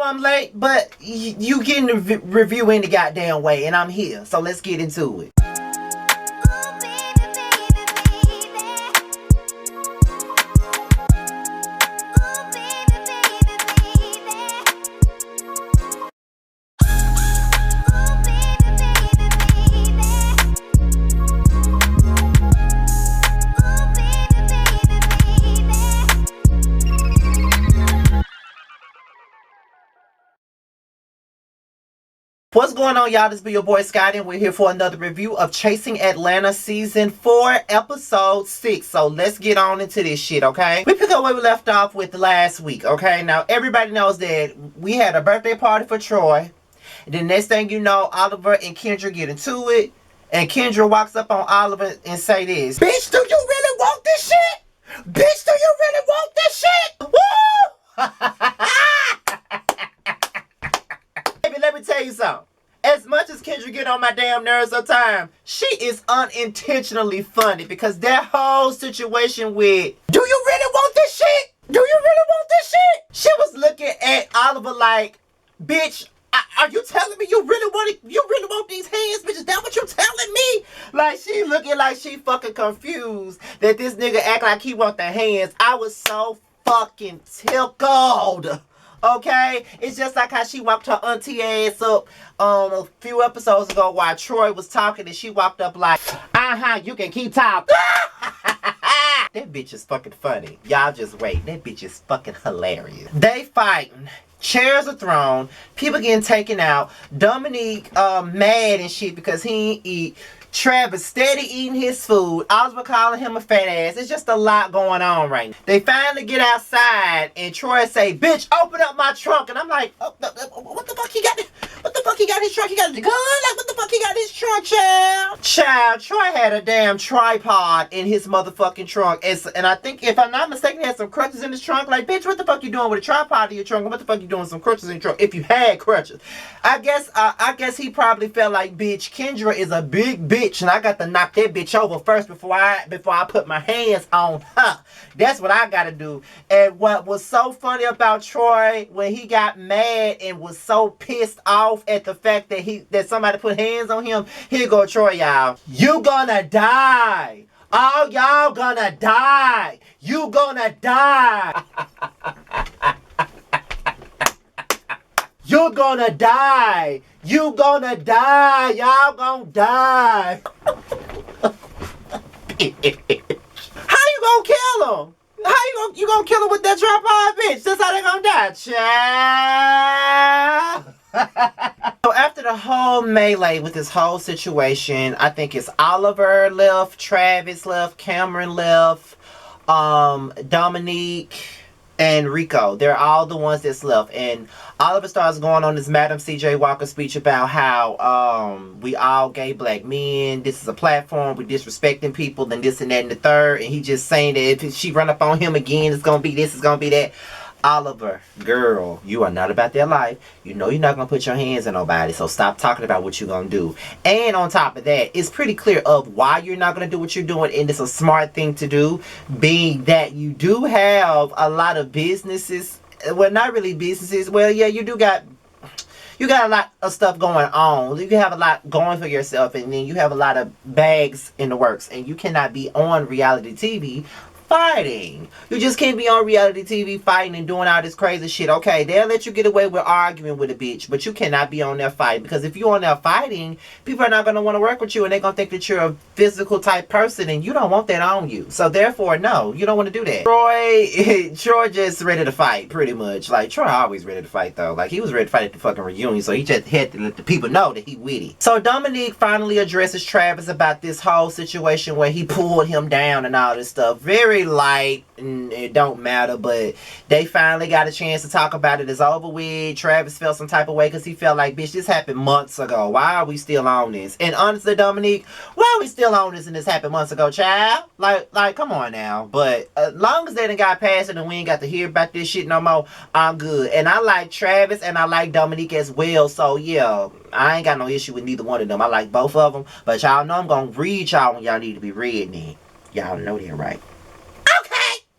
know I'm late, but you getting the review any goddamn way, and I'm here. So let's get into it. What's going on, y'all? This be your boy Scotty, and we're here for another review of Chasing Atlanta Season 4, Episode 6. So let's get on into this shit, okay? We pick up where we left off with last week, okay? Now, everybody knows that we had a birthday party for Troy. And then next thing you know, Oliver and Kendra get into it. And Kendra walks up on Oliver and say this. Bitch, do you really want this shit? Bitch, do you really want this shit? Woo! Baby, let me tell you something. As much as Kendra get on my damn nerves sometimes, she is unintentionally funny because that whole situation with, do you really want this shit? Do you really want this shit? She was looking at Oliver like, bitch, are you telling me you really want these hands, bitch? Is that what you telling me? Like, she looking like she fucking confused that this nigga act like he want the hands. I was so fucking tickled. Okay, it's just like how she walked her auntie ass up a few episodes ago while Troy was talking, and she walked up like, you can keep talking. That bitch is fucking funny. Y'all just wait. That bitch is fucking hilarious. They fighting. Chairs are thrown. People getting taken out. Dominique mad and shit because he ain't eat. Travis steady eating his food. Oliver calling him a fat ass. It's just a lot going on right now. They finally get outside and Troy say, bitch, open up my trunk. And I'm like, what the fuck he got? What the fuck he got in his trunk? He got the gun? Like, what the fuck he got in his trunk, child? Child, Troy had a damn tripod in his motherfucking trunk. And I think, if I'm not mistaken, he had some crutches in his trunk. Like, bitch, what the fuck you doing with a tripod in your trunk? And what the fuck you doing with some crutches in your trunk? If you had crutches. I guess he probably felt like, bitch, Kendra is a big bitch, and I got to knock that bitch over first before I put my hands on her. That's what I gotta do. And what was so funny about Troy when he got mad and was so pissed off at the fact that somebody put hands on him. Here go Troy, y'all. You gonna die. Oh, y'all gonna die. You gonna die. You're gonna die. You gonna die. Y'all gonna die. How you gonna kill him? How you gonna kill him with that tripod, bitch? That's how they gonna die, child. So after the whole melee with this whole situation, I think it's Oliver left, Travis left, Cameron left, Dominique, and Rico. They're all the ones that's left. And Oliver starts going on this Madam C.J. Walker speech about how we all gay black men. This is a platform. We're disrespecting people. Then this and that and the third. And he just saying that if she run up on him again, it's going to be this, it's going to be that. Oliver, girl, you are not about that life. You know you're not going to put your hands on nobody. So stop talking about what you're going to do. And on top of that, it's pretty clear of why you're not going to do what you're doing. And it's a smart thing to do. Being that you do have a lot of businesses. Well, not really businesses. Well, yeah, you got a lot of stuff going on. You have a lot going for yourself. And then you have a lot of bags in the works. And you cannot be on reality TV fighting. You just can't be on reality TV fighting and doing all this crazy shit. Okay, they'll let you get away with arguing with a bitch, but you cannot be on there fighting, because if you're on there fighting, people are not going to want to work with you, and they're going to think that you're a physical type person, and you don't want that on you. So therefore, no, you don't want to do that. Troy just ready to fight, pretty much. Like, Troy always ready to fight, though. Like, he was ready to fight at the fucking reunion, so he just had to let the people know that he witty. So Dominique finally addresses Travis about this whole situation where he pulled him down and all this stuff. Very light, and it don't matter, but they finally got a chance to talk about it. It's over with. Travis felt some type of way because he felt like, bitch, this happened months ago. Why are we still on this? And honestly, Dominique, why are we still on this and this happened months ago, child? Like, come on now. But as long as they done got past it and we ain't got to hear about this shit no more, I'm good. And I like Travis and I like Dominique as well, so yeah, I ain't got no issue with neither one of them. I like both of them, but y'all know I'm gonna read y'all when y'all need to be read, then. Y'all know that, right?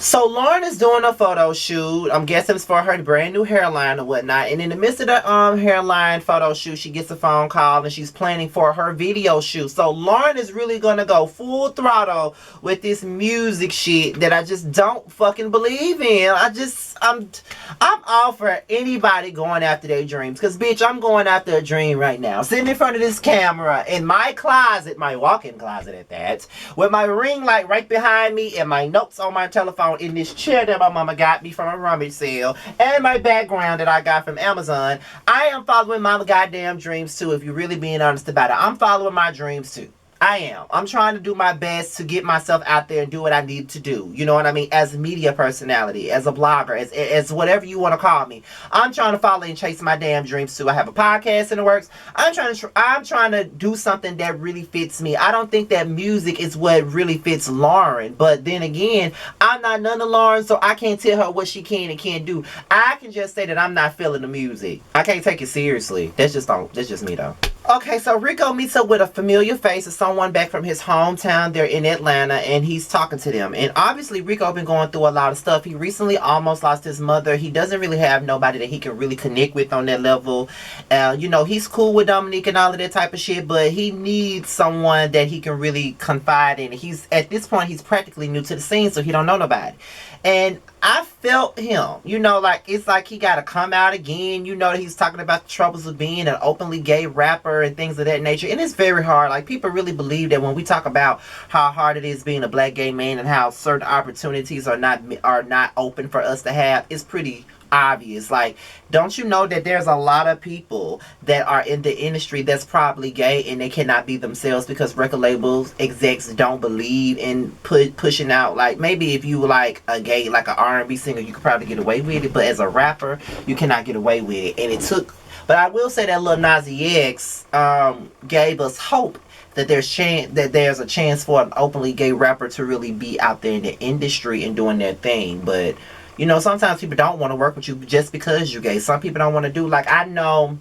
So Lauren is doing a photo shoot. I'm guessing it's for her brand new hairline or whatnot. And in the midst of the hairline photo shoot, she gets a phone call and she's planning for her video shoot. So Lauren is really gonna go full throttle with this music shit that I just don't fucking believe in. I'm all for anybody going after their dreams. Cause bitch, I'm going after a dream right now. Sitting in front of this camera in my closet, my walk-in closet at that, with my ring light right behind me and my notes on my telephone in this chair that my mama got me from a rummage sale, and my background that I got from Amazon. I am following my goddamn dreams too, if you're really being honest about it. I'm following my dreams too. I am. I'm trying to do my best to get myself out there and do what I need to do. You know what I mean? As a media personality, as a blogger, as whatever you want to call me. I'm trying to follow and chase my damn dreams too. I have a podcast in the works. I'm trying to do something that really fits me. I don't think that music is what really fits Lauren. But then again, I'm not none of Lauren, so I can't tell her what she can and can't do. I can just say that I'm not feeling the music. I can't take it seriously. That's just me though. Okay, so Rico meets up with a familiar face of someone back from his hometown there in Atlanta, and he's talking to them. And obviously, Rico been going through a lot of stuff. He recently almost lost his mother. He doesn't really have nobody that he can really connect with on that level. You know, he's cool with Dominique and all of that type of shit, but he needs someone that he can really confide in. At this point, he's practically new to the scene, so he don't know nobody. And I felt him, you know, like it's like he got to come out again. You know, he's talking about the troubles of being an openly gay rapper and things of that nature. And it's very hard. Like, people really believe that when we talk about how hard it is being a black gay man and how certain opportunities are not open for us to have, it's pretty obvious. Like, don't you know that there's a lot of people that are in the industry that's probably gay and they cannot be themselves because record labels execs don't believe in pushing out, like, maybe if you were like a gay, like an R&B singer, you could probably get away with it, but as a rapper you cannot get away with it. And it took, but I will say that Lil Nas X gave us hope that there's a chance for an openly gay rapper to really be out there in the industry and doing their thing. But you know, sometimes people don't want to work with you just because you're gay. Some people don't want to do, like, I know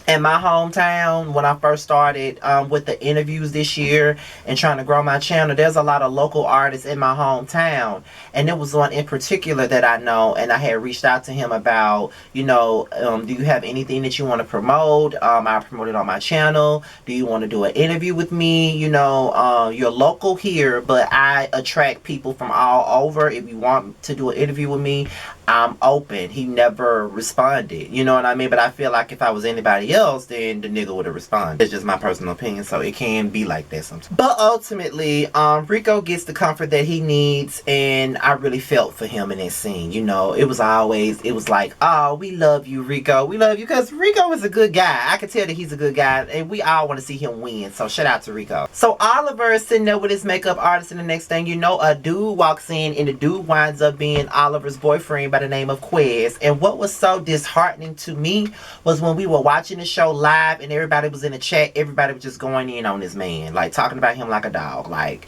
in my hometown, when I first started with the interviews this year and trying to grow my channel, there's a lot of local artists in my hometown. And there was one in particular that I know, and I had reached out to him about, you know, do you have anything that you want to promote? I promoted on my channel. Do you want to do an interview with me? You know, you're local here, but I attract people from all over. If you want to do an interview with me, I'm open. He never responded, you know what I mean? But I feel like if I was anybody else, then the nigga would have responded. It's just my personal opinion, so it can be like that sometimes. But ultimately, Rico gets the comfort that he needs, and I really felt for him in that scene. You know, it was like, oh, we love you, Rico. We love you, because Rico is a good guy. I can tell that he's a good guy, and we all want to see him win, so shout out to Rico. So Oliver is sitting there with his makeup artist, and the next thing you know, a dude walks in, and the dude winds up being Oliver's boyfriend by the name of Quez. And what was so disheartening to me was when we were watching the show live and everybody was in the chat, everybody was just going in on this man, like talking about him like a dog, like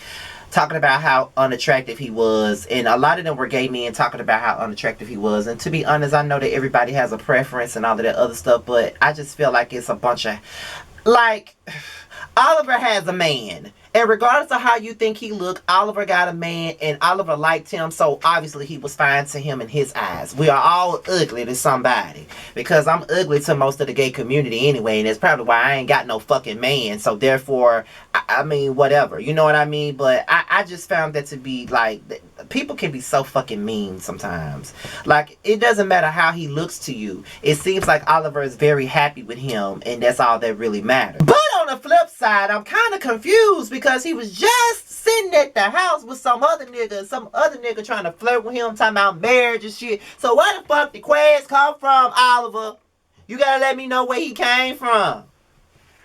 talking about how unattractive he was. And a lot of them were gay men talking about how unattractive he was. And to be honest, I know that everybody has a preference and all of that other stuff, but I just feel like it's a bunch of, like, Oliver has a man. And regardless of how you think he looked, Oliver got a man, and Oliver liked him, so obviously he was fine to him in his eyes. We are all ugly to somebody, because I'm ugly to most of the gay community anyway, and that's probably why I ain't got no fucking man, so therefore, I mean, whatever, you know what I mean? But I just found that to be, like, people can be so fucking mean sometimes. Like, it doesn't matter how he looks to you. It seems like Oliver is very happy with him, and that's all that really matters. But on the flip side, I'm kind of confused, because he was just sitting at the house with some other nigga trying to flirt with him, talking about marriage and shit. So where the fuck did Quez come from, Oliver? You gotta let me know where he came from.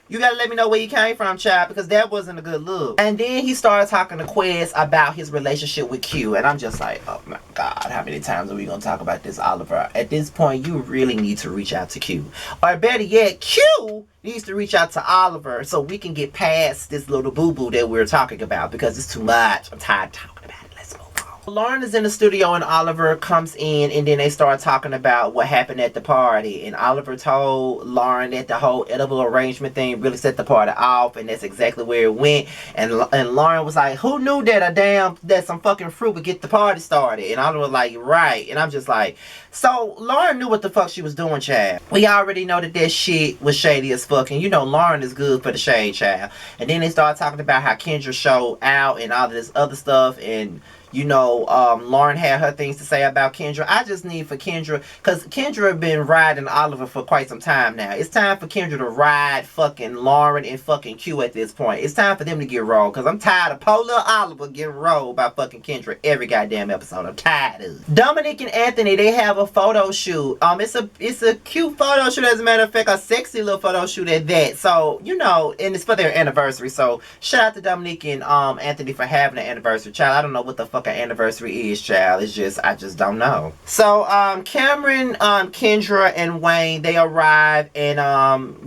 You gotta let me know where he came from, child, because that wasn't a good look. And then he started talking to Quez about his relationship with Q. And I'm just like, oh my God, how many times are we gonna talk about this, Oliver? At this point, you really need to reach out to Q. Or better yet, Q needs to reach out to Oliver so we can get past this little boo-boo that we're talking about, because it's too much. I'm tired of talking about it. Let's move on. Lauren is in the studio and Oliver comes in, and then they start talking about what happened at the party. And Oliver told Lauren that the whole edible arrangement thing really set the party off, and that's exactly where it went. And Lauren was like, who knew that some fucking fruit would get the party started? And Oliver was like, right. And I'm just like, so Lauren knew what the fuck she was doing, child. We already know that shit was shady as fuck, and you know Lauren is good for the shade, child. And then they start talking about how Kendra showed out and all of this other stuff, and you know, Lauren had her things to say about Kendra. I just need for Kendra, because Kendra been riding Oliver for quite some time now. It's time for Kendra to ride fucking Lauren and fucking Q at this point. It's time for them to get rolled, because I'm tired of poor little Oliver getting rolled by fucking Kendra every goddamn episode. I'm tired of it. Dominic and Anthony, they have a photo shoot. It's a cute photo shoot, as a matter of fact, a sexy little photo shoot at that. So, you know, and it's for their anniversary. So, shout out to Dominic and Anthony for having an anniversary. Child, I don't know what the fuck an anniversary is, child. It's just, I just don't know. So Cameron, Kendra, and Wayne, they arrive, and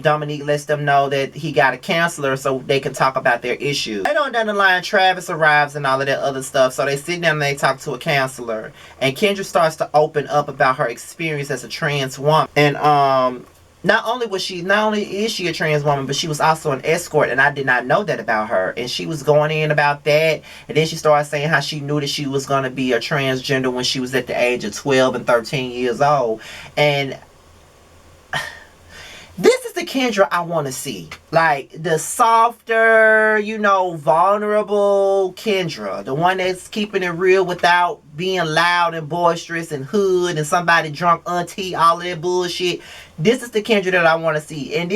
Dominique lets them know that he got a counselor so they can talk about their issues. Later on down the line, Travis arrives and all of that other stuff, so they sit down and they talk to a counselor, and Kendra starts to open up about her experience as a trans woman. And not only is she a trans woman, but she was also an escort, and I did not know that about her. And she was going in about that, and then she started saying how she knew that she was going to be a transgender when she was at the age of 12 and 13 years old. And this is the Kendra I want to see. Like, the softer, you know, vulnerable Kendra. The one that's keeping it real without being loud and boisterous and hood and somebody drunk auntie, all of that bullshit. This is the Kendra that I want to see. And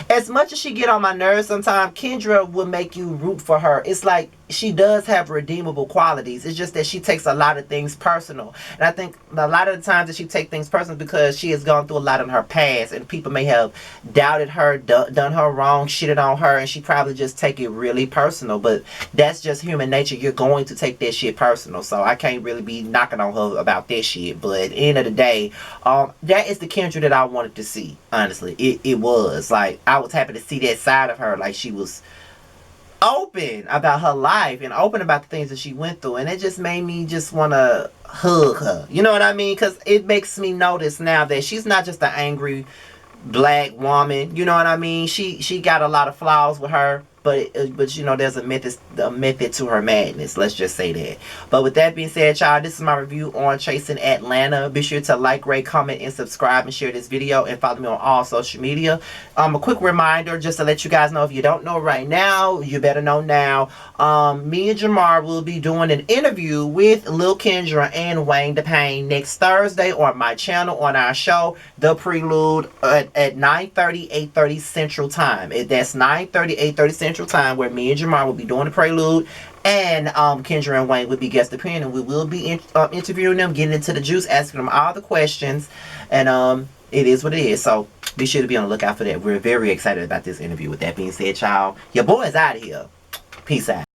as much as she get on my nerves sometimes, Kendra will make you root for her. It's like she does have redeemable qualities. It's just that she takes a lot of things personal. And I think a lot of the times that she takes things personal because she has gone through a lot in her past, and people may have doubted her, done her wrong, shitted on her, and she probably just take it really personal. But that's just human nature. You're going to take that shit personal. So I can't really be knocking on her about that shit. But at the end of the day, that is the Kendra that I wanted to see. Honestly, it was like, I was happy to see that side of her. Like, she was open about her life and open about the things that she went through, and it just made me just want to hug her. You know what I mean? Because it makes me notice now that she's not just an angry black woman. You know what I mean? She got a lot of flaws with her, but you know, there's a method to her madness. Let's just say that. But with that being said, y'all, this is my review on Chasing Atlanta. Be sure to like, rate, comment, and subscribe, and share this video, and follow me on all social media. A quick reminder, just to let you guys know, if you don't know right now, you better know now. Me and Jamar will be doing an interview with Lil Kendra and Wayne DePayne next Thursday on my channel, on our show, The Prelude, at 9:30, 8:30 Central Time. That's 9:30, 8:30 Central Time, where me and Jamar will be doing The Prelude, and Kendra and Wayne will be guest appearing, and we will be interviewing them, getting into the juice, asking them all the questions, and it is what it is. So be sure to be on the lookout for that. We're very excited about this interview. With that being said, y'all, your boy is out of here. Peace out.